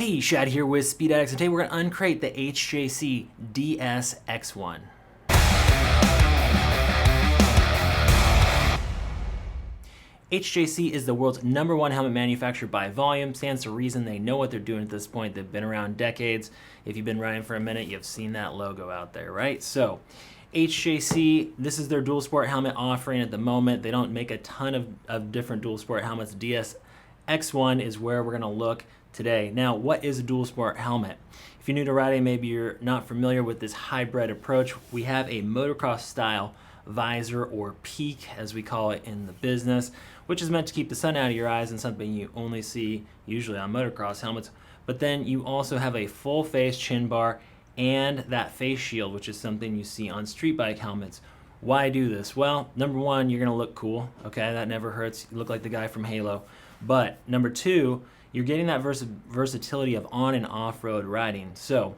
Hey, Shad here with Speed Addicts, and today we're going to uncrate the HJC DS-X1. HJC is the world's #1 helmet manufacturer by volume. Stands to reason they know what they're doing at this point. They've been around decades. If you've been riding for a minute, you've seen that logo out there, right? So HJC, this is their dual sport helmet offering at the moment. They don't make a ton of different dual sport helmets. DS-X1 is where we're going to look today. Now, what is a dual sport helmet? If you're new to riding, maybe you're not familiar with this hybrid approach. We have a motocross style visor, or peak as we call it in the business, which is meant to keep the sun out of your eyes, and something you only see usually on motocross helmets. But then you also have a full face chin bar and that face shield, which is something you see on street bike helmets. Why do this? Well, number one, you're going to look cool. Okay, that never hurts. You look like the guy from Halo. But number two, you're getting that versatility of on and off-road riding. So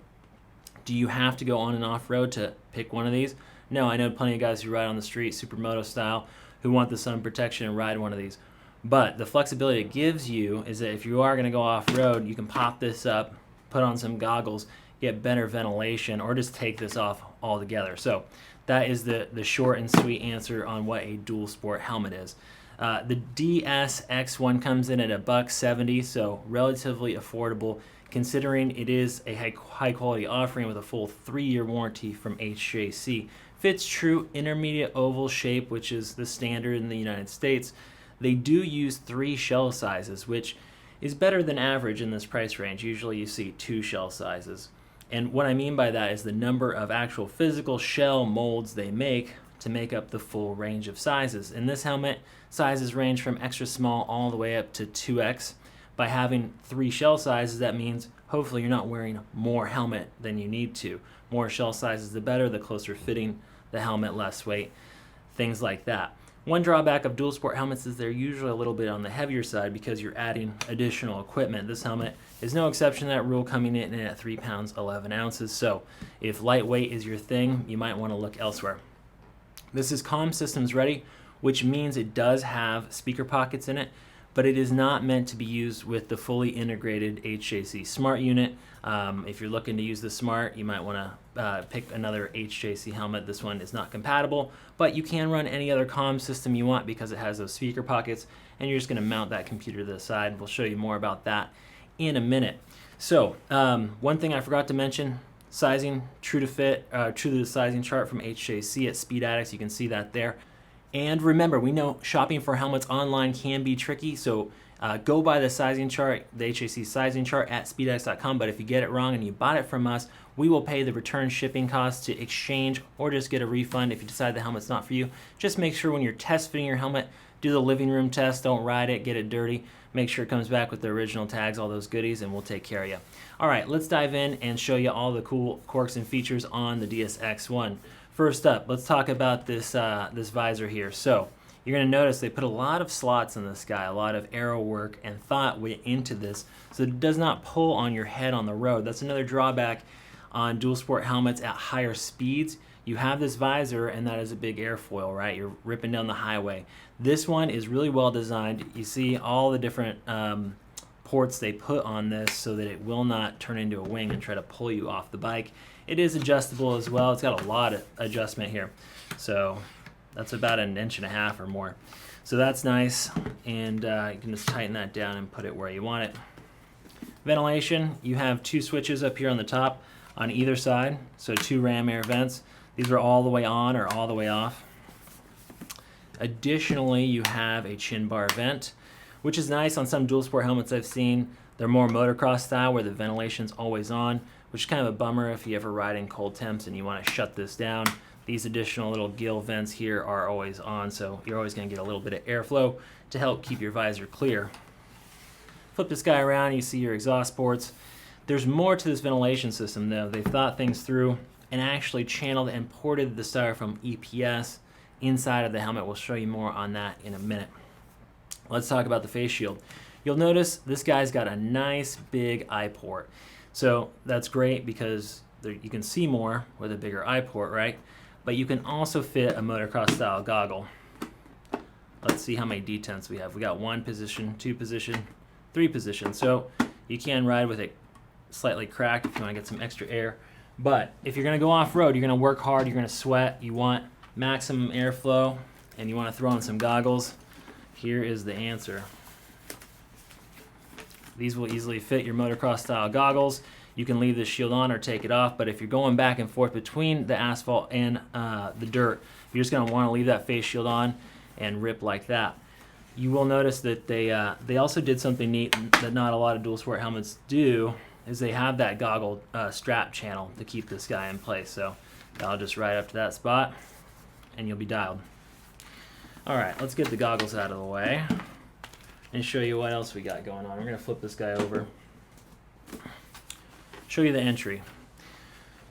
do you have to go on and off-road to pick one of these? No, I know plenty of guys who ride on the street, supermoto style, who want the sun protection and ride one of these. But the flexibility it gives you is that if you are going to go off-road, you can pop this up, put on some goggles, get better ventilation, or just take this off altogether. So that is the short and sweet answer on what a dual sport helmet is. The DS-X1 comes in at $170, so relatively affordable considering it is a high quality offering with a full 3-year warranty from HJC. Fits true intermediate oval shape, which is the standard in the United States. They do use 3 shell sizes, which is better than average in this price range. Usually you see 2 shell sizes. And what I mean by that is the number of actual physical shell molds they make to make up the full range of sizes. In this helmet, sizes range from extra small all the way up to 2X. By having 3 shell sizes, that means hopefully you're not wearing more helmet than you need to. More shell sizes the better, the closer fitting the helmet, less weight, things like that. One drawback of dual sport helmets is they're usually a little bit on the heavier side because you're adding additional equipment. This helmet is no exception to that rule, coming in at 3 pounds 11 ounces. So if lightweight is your thing, you might want to look elsewhere. This is comm systems ready, which means it does have speaker pockets in it, but it is not meant to be used with the fully integrated HJC Smart unit. If you're looking to use the Smart, you might want to pick another HJC helmet. This one is not compatible, but you can run any other comm system you want because it has those speaker pockets, and you're just going to mount that computer to the side. We'll show you more about that in a minute. So one thing I forgot to mention, sizing, true to the sizing chart from HJC at Speed Addicts. You can see that there. And remember, we know shopping for helmets online can be tricky, so go by the sizing chart, the HJC sizing chart at speedaddicts.com. But if you get it wrong and you bought it from us, we will pay the return shipping costs to exchange or just get a refund if you decide the helmet's not for you. Just make sure when you're test fitting your helmet, do the living room test, don't ride it, get it dirty. Make sure it comes back with the original tags, all those goodies, and we'll take care of you. All right, let's dive in and show you all the cool quirks and features on the DS-X1. First up, let's talk about this visor here. So you're going to notice they put a lot of slots in this guy, a lot of arrow work and thought went into this, so it does not pull on your head on the road. That's another drawback on dual sport helmets at higher speeds. You have this visor, and that is a big airfoil, right? You're ripping down the highway. This one is really well designed. You see all the different ports they put on this so that it will not turn into a wing and try to pull you off the bike. It is adjustable as well. It's got a lot of adjustment here. So that's about 1.5 inches or more. So that's nice, and you can just tighten that down and put it where you want it. Ventilation, you have 2 switches up here on the top on either side, so 2 ram air vents. These are all the way on or all the way off. Additionally, you have a chin bar vent, which is nice on some dual sport helmets I've seen. They're more motocross style where the ventilation's always on, which is kind of a bummer if you ever ride in cold temps and you want to shut this down. These additional little gill vents here are always on, so you're always going to get a little bit of airflow to help keep your visor clear. Flip this guy around, you see your exhaust ports. There's more to this ventilation system though. They've thought things through and actually channeled and ported the styrofoam EPS inside of the helmet. We'll show you more on that in a minute. Let's talk about the face shield. You'll notice this guy's got a nice big eye port. So that's great because you can see more with a bigger eye port, right? But you can also fit a motocross style goggle. Let's see how many detents we have. We got 1 position, 2 position, 3 position. So you can ride with it slightly cracked if you want to get some extra air. But if you're going to go off-road, you're going to work hard, you're going to sweat, you want maximum airflow, and you want to throw on some goggles, here is the answer. These will easily fit your motocross style goggles. You can leave the shield on or take it off, but if you're going back and forth between the asphalt and the dirt, you're just going to want to leave that face shield on and rip like that. You will notice that they also did something neat that not a lot of dual sport helmets do, is they have that goggle strap channel to keep this guy in place. So I'll just ride up to that spot and you'll be dialed. All right, let's get the goggles out of the way and show you what else we got going on. We're going to flip this guy over. Show you the entry.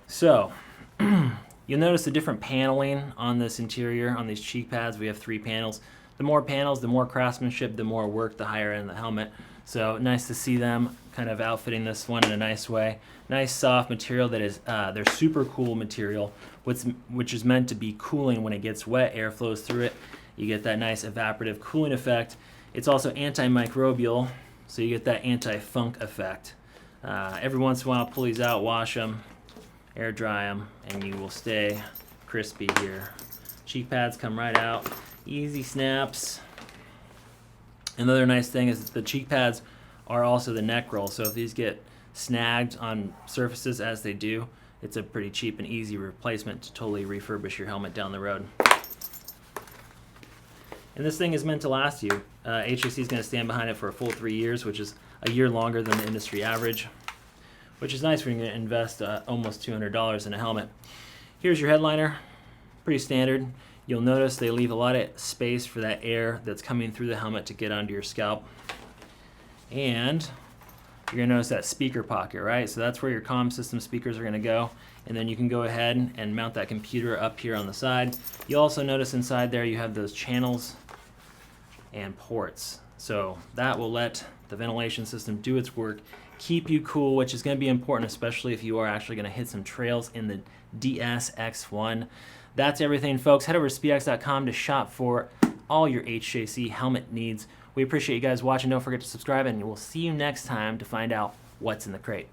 So you'll notice the different paneling on this interior, on these cheek pads. We have 3 panels. The more panels, the more craftsmanship, the more work, the higher end of the helmet. So nice to see them kind of outfitting this one in a nice way. Nice soft material that is their SuperCool material, which is meant to be cooling when it gets wet. Air flows through it. You get that nice evaporative cooling effect. It's also antimicrobial, so you get that anti-funk effect. Every once in a while, pull these out, wash them, air dry them, and you will stay crispy here. Cheek pads come right out, easy snaps. Another nice thing is that the cheek pads are also the neck roll, so if these get snagged on surfaces, as they do, it's a pretty cheap and easy replacement to totally refurbish your helmet down the road. And this thing is meant to last you. HJC is going to stand behind it for a full 3 years, which is a year longer than the industry average, which is nice when you're going to invest almost $200 in a helmet. Here's your headliner, pretty standard. You'll notice they leave a lot of space for that air that's coming through the helmet to get onto your scalp. And you're going to notice that speaker pocket, right? So that's where your comm system speakers are going to go. And then you can go ahead and mount that computer up here on the side. You'll also notice inside there you have those channels and ports. So that will let the ventilation system do its work, keep you cool, which is going to be important, especially if you are actually going to hit some trails in the DS-X1. That's everything, folks. Head over to speedx.com to shop for all your HJC helmet needs. We appreciate you guys watching. Don't forget to subscribe, and we'll see you next time to find out what's in the crate.